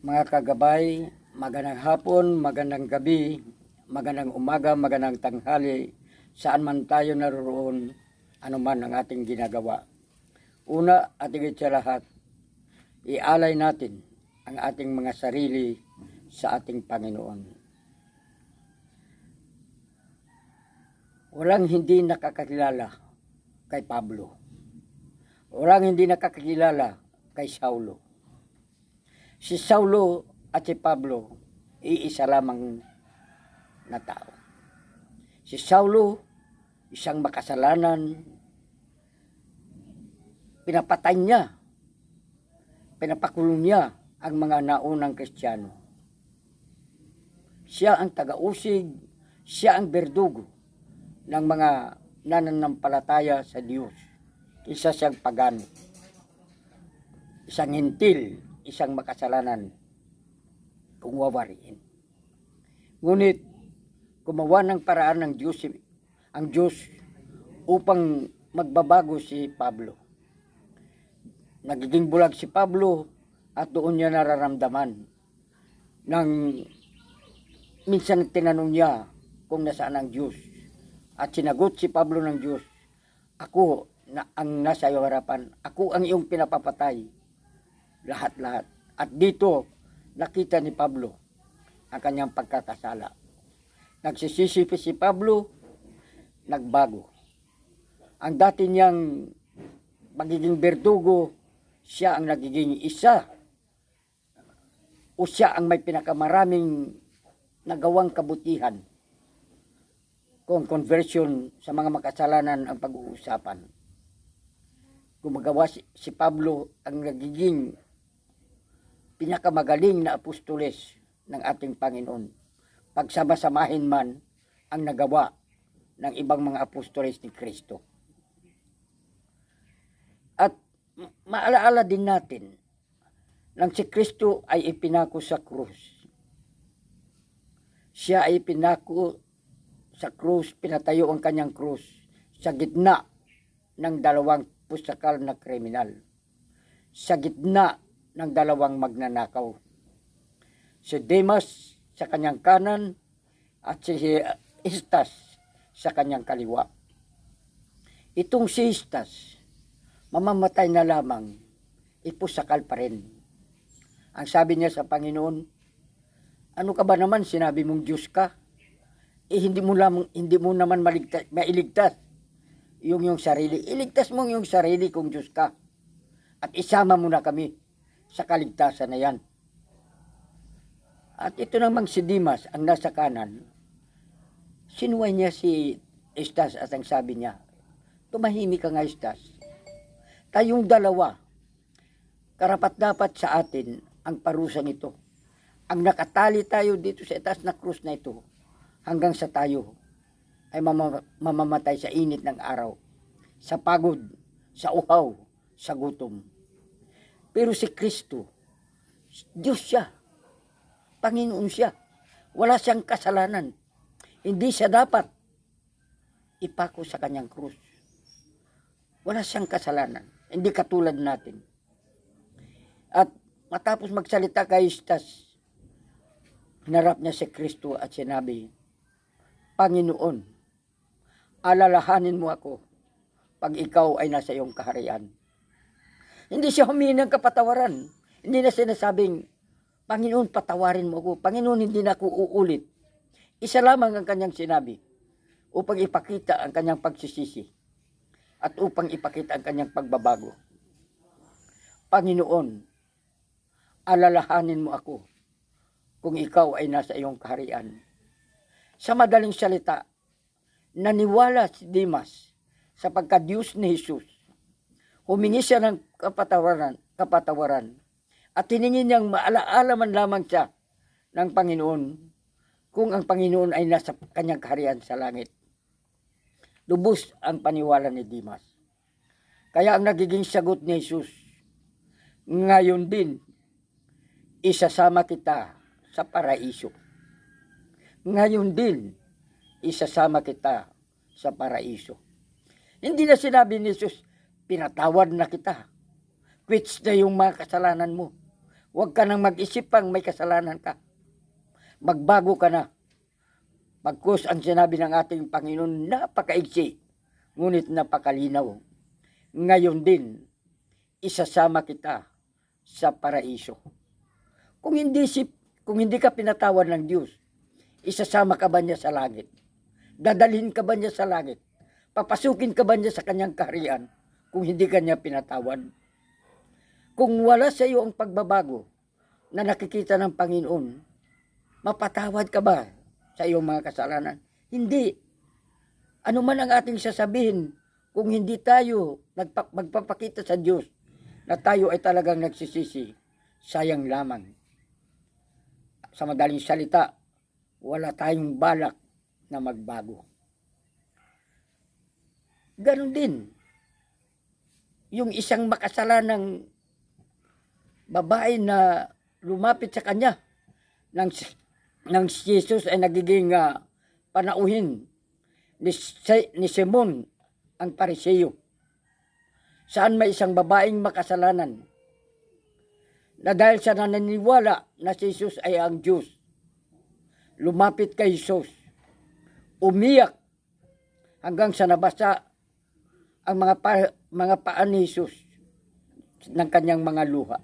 Mga kagabay, magandang hapon, magandang gabi, magandang umaga, magandang tanghali, saan man tayo naroon, anuman ang ating ginagawa. Una at higit sa lahat, ialay natin ang ating mga sarili sa ating Panginoon. Walang hindi nakakakilala kay Pablo. Walang hindi nakakakilala kay Saulo. Si Saulo at si Pablo, iisa lamang na tao. Si Saulo, isang makasalanan, pinapatay niya, pinapakulong niya ang mga naunang Kristiyano. Siya ang taga-usig, siya ang berdugo ng mga nananampalataya sa Diyos. Isa siyang pagano, isang hintil, isang makasalanan kung wawariin. Ngunit gumawa ng paraan ng Diyos, ang Diyos upang magbabago si Pablo. Nagiging bulag si Pablo at doon niya nararamdaman nang minsan tinanong niya kung nasaan ang Diyos. At sinagot si Pablo ng Diyos, ako na ang nasa iyong harapan, ako ang iyong pinapapatay. Lahat-lahat. At dito, nakita ni Pablo ang kanyang pagkakasala. Nagsisisi si Pablo, nagbago. Ang dati niyang magiging berdugo, siya ang nagiging isa. O siya ang may pinakamaraming nagawang kabutihan. Kung conversion sa mga makasalanan ang pag-uusapan. Gumagawa si Pablo ang nagiging pinakamagaling na apostoles ng ating Panginoon. Pagsama-samahin man ang nagawa ng ibang mga apostoles ni Kristo. At maalaala din natin nang si Kristo ay ipinako sa krus. Siya ay ipinako sa krus, pinatayo ang kanyang krus sa gitna ng dalawang pusakal na kriminal. Sa gitna ng dalawang magnanakaw. Si Demas sa kanyang kanan at si Estas sa kanyang kaliwa. Itong si Estas, mamamatay na lamang, ipusakal pa rin. Ang sabi niya sa Panginoon, ano ka ba naman, sinabi mong Diyos ka? Hindi mo naman mailigtas yung sarili. Iligtas mo yung sarili kung Diyos ka. At isama mo na kami sa kaligtasan na yan. At ito namang si Demas, ang nasa kanan, sinuway niya si Estas at ang sabi niya, tumahimik ka nga Estas. Tayong dalawa, karapat-dapat sa atin ang parusang ito. Ang nakatali tayo dito sa itaas na krus na ito, hanggang sa tayo ay mamamatay sa init ng araw, sa pagod, sa uhaw, sa gutom. Pero si Kristo, Diyos siya, Panginoon siya, wala siyang kasalanan. Hindi siya dapat ipako sa kanyang krus. Wala siyang kasalanan, hindi katulad natin. At matapos magsalita kay Estas, hinarap niya si Kristo at sinabi, Panginoon, alalahanin mo ako pag ikaw ay nasa iyong kaharian. Hindi siya humingi ng kapatawaran. Hindi na sinasabing, Panginoon, patawarin mo ako. Panginoon, hindi na ako uulit. Isa lamang ang kanyang sinabi upang ipakita ang kanyang pagsisisi at upang ipakita ang kanyang pagbabago. Panginoon, alalahanin mo ako kung ikaw ay nasa iyong kaharian. Sa madaling salita, naniwala si Demas sa pagka-Diyos ni Jesus. Humingi siya ng kapatawaran at hiningi niyang maalaala man lamang siya ng Panginoon kung ang Panginoon ay nasa kanyang kaharian sa langit. Lubos ang paniwala ni Demas. Kaya ang nagiging sagot ni Jesus, ngayon din, isasama kita sa paraiso. Ngayon din, isasama kita sa paraiso. Hindi na sinabi ni Jesus, pinatawad na kita. Quits na yung mga kasalanan mo. Huwag ka nang mag-isip pang may kasalanan ka. Magbago ka na. Pagkus ang sinabi ng ating Panginoon, napakaigsi, ngunit napakalinaw. Ngayon din, isasama kita sa paraiso. Kung hindi ka pinatawad ng Diyos, isasama ka ba niya sa langit? Dadalhin ka ba niya sa langit? Papasukin ka ba niya sa kanyang kaharian kung hindi ka niya pinatawad? Kung wala sa iyo ang pagbabago na nakikita ng Panginoon, mapatawad ka ba sa iyong mga kasalanan? Hindi. Ano man ang ating sasabihin, kung hindi tayo magpapakita sa Diyos na tayo ay talagang nagsisisi, sayang lamang. Sa madaling salita, wala tayong balak na magbago. Ganon din, yung isang makasalanang babae na lumapit sa kanya nang si Jesus ay nagiging panauhin ni Simon ang Pariseo. Saan may isang babaeng makasalanan na dahil sa naniniwala na si Jesus ay ang Diyos, lumapit kay Jesus, umiyak hanggang sa nabasa ang mga paan ni Jesus ng kanyang mga luha.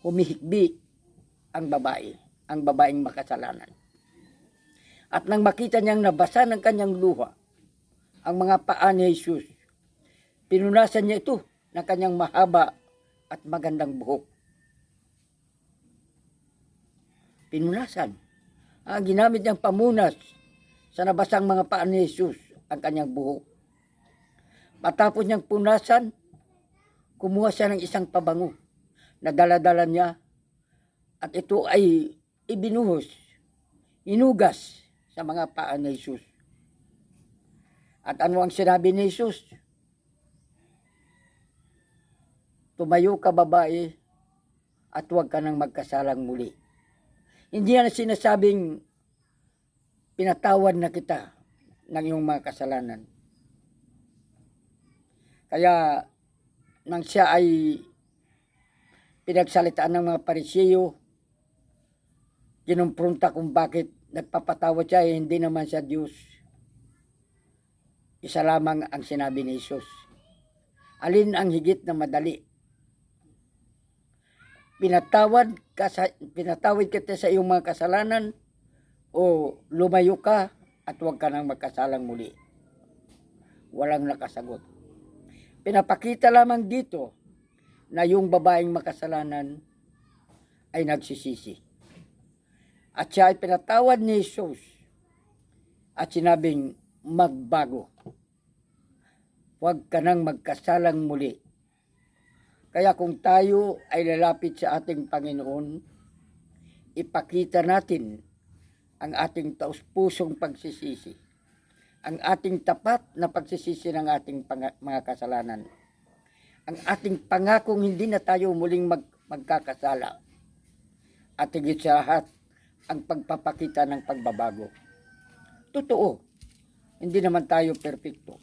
Humihikbi ang babaeng makasalanan. At nang makita niyang nabasa ng kanyang luha ang mga paan ni Jesus, pinunasan niya ito ng kanyang mahaba at magandang buhok. Pinunasan. Ginamit niyang pamunas sa nabasang mga paan ni Jesus ang kanyang buhok. Matapos niyang punasan, kumuha siya ng isang pabango na dala-dala niya at ito ay inugas sa mga paan ni Jesus. At ano ang sinabi ni Jesus? Tumayo ka, babae, at huwag ka nang magkasalang muli. Hindi na sinasabing pinatawad na kita ng iyong mga kasalanan. Kaya nang siya ay pinagsalitaan ng mga Pariseo, kinumpronta kung bakit nagpapatawad siya, hindi naman siya Diyos. Isa lamang ang sinabi ni Jesus. Alin ang higit na madali? Pinatawad kita sa iyong mga kasalanan o lumayo ka at huwag ka nang magkasalang muli? Walang nakasagot. Pinapakita lamang dito na yung babaeng makasalanan ay nagsisisi. At siya ay pinatawad ni Jesus at sinabing magbago. Huwag ka nang magkasalang muli. Kaya kung tayo ay lalapit sa ating Panginoon, ipakita natin ang ating taus-pusong pagsisisi, ang ating tapat na pagsisisi ng ating mga kasalanan, ang ating pangakong hindi na tayo muling magkakasala, at higit sa lahat, ang pagpapakita ng pagbabago. Totoo, hindi naman tayo perpekto.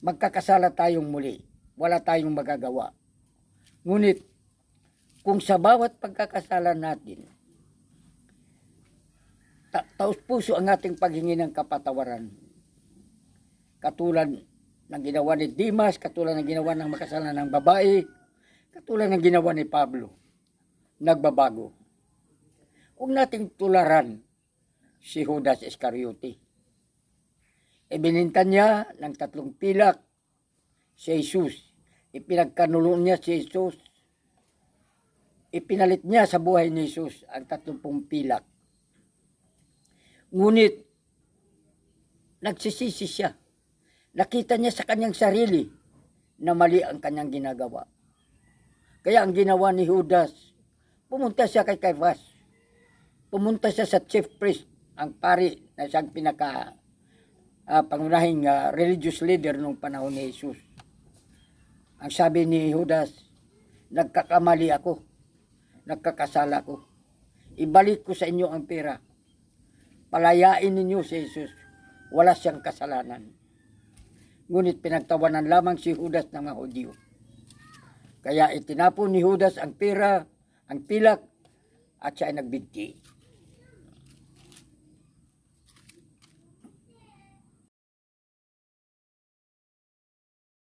Magkakasala tayong muli, wala tayong magagawa. Ngunit, kung sa bawat pagkakasala natin, taus-puso ang ating paghingi ng kapatawaran, katulad ng ginawa ni Dimas, katulad ng ginawa ng makasalanan ng babae, katulad ng ginawa ni Pablo, nagbabago. Huwag nating tularan si Judas Iscariote. Ibinintan niya ng 3 pilak si Jesus. Ipinagkanulo niya si Jesus. Ipinalit niya sa buhay ni Jesus ang 30 pilak. Ngunit, nagsisisi siya. Nakita niya sa kanyang sarili na mali ang kanyang ginagawa. Kaya ang ginawa ni Judas, pumunta siya kay Caiaphas. Pumunta siya sa chief priest, ang pari na siyang pangunahing religious leader nung panahon ni Jesus. Ang sabi ni Judas, nagkakamali ako, nagkakasala ko. Ibalik ko sa inyo ang pera. Palayain ninyo si Jesus, wala siyang kasalanan. Ngunit pinagtawanan lamang si Judas ng mga Hudyo. Kaya itinapon ni Judas ang pera, ang pilak, at siya ay nagbigti.